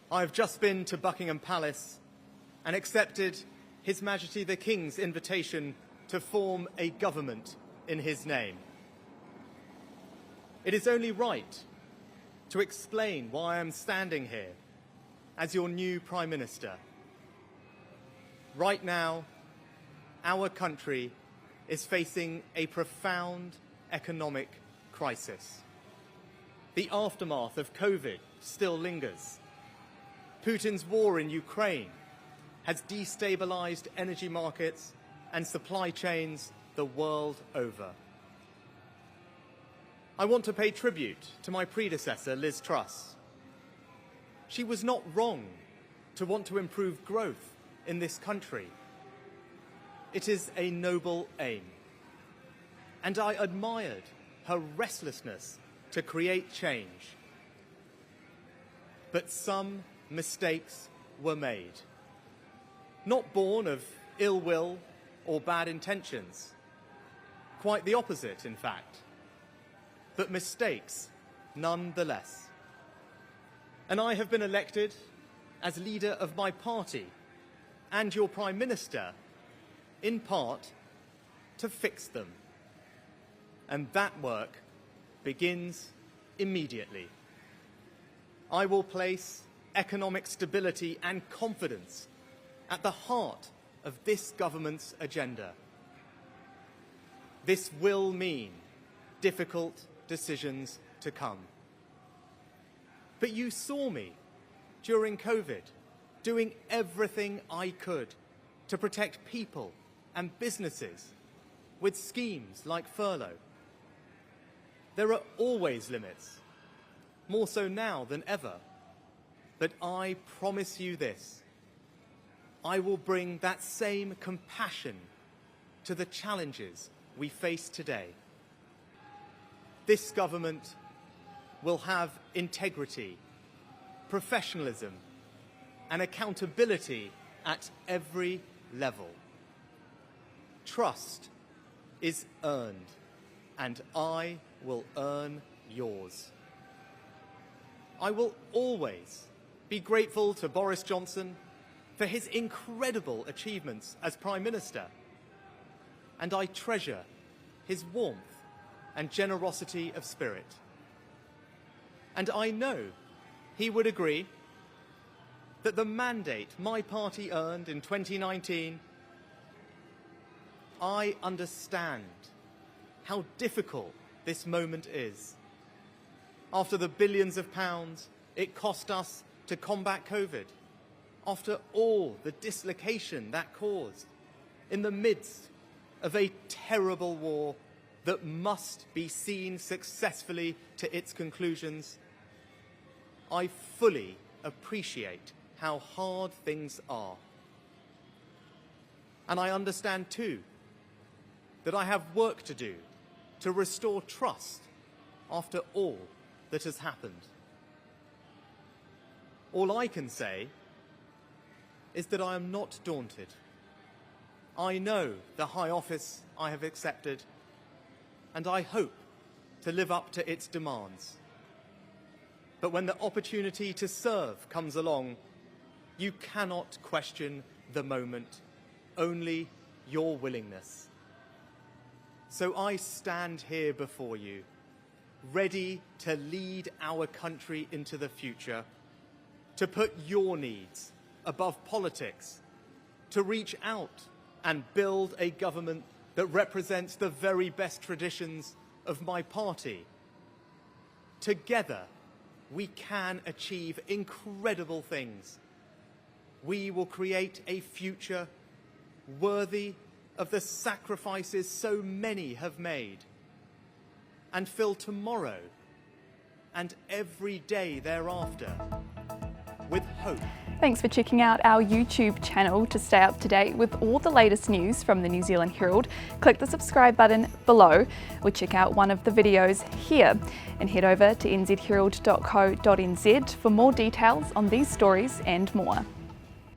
I have just been to Buckingham Palace and accepted His Majesty the King's invitation to form a government in his name. It is only right to explain why I am standing here as your new Prime Minister. Right now, our country is facing a profound economic crisis. The aftermath of COVID still lingers. Putin's war in Ukraine has destabilized energy markets and supply chains the world over. I want to pay tribute to my predecessor, Liz Truss. She was not wrong to want to improve growth in this country. It is a noble aim, and I admired her restlessness to create change. But some mistakes were made, not born of ill will or bad intentions. Quite the opposite, in fact, but mistakes nonetheless. And I have been elected as leader of my party and your Prime Minister, in part, to fix them. And that work begins immediately. I will place economic stability and confidence at the heart of this government's agenda. This will mean difficult decisions to come. But you saw me during COVID doing everything I could to protect people and businesses with schemes like furlough. There are always limits, more so now than ever. But I promise you this: I will bring that same compassion to the challenges we face today. This government will have integrity, professionalism, and accountability at every level. Trust is earned, and I will earn yours. I will always be grateful to Boris Johnson for his incredible achievements as Prime Minister, and I treasure his warmth and generosity of spirit. And I know he would agree that the mandate my party earned in 2019, I understand how difficult this moment is. After the billions of pounds it cost us to combat COVID, after all the dislocation that caused, in the midst of a terrible war that must be seen successfully to its conclusions, I fully appreciate how hard things are. And I understand too that I have work to do to restore trust after all that has happened. All I can say is that I am not daunted. I know the high office I have accepted, and I hope to live up to its demands. But when the opportunity to serve comes along, you cannot question the moment, only your willingness. So I stand here before you, ready to lead our country into the future, to put your needs above politics, to reach out and build a government that represents the very best traditions of my party. Together, we can achieve incredible things. We will create a future worthy of the sacrifices so many have made, and fill tomorrow and every day thereafter with hope. Thanks for checking out our YouTube channel. To stay up to date with all the latest news from the New Zealand Herald, click the subscribe button below or check out one of the videos here, and head over to nzherald.co.nz for more details on these stories and more.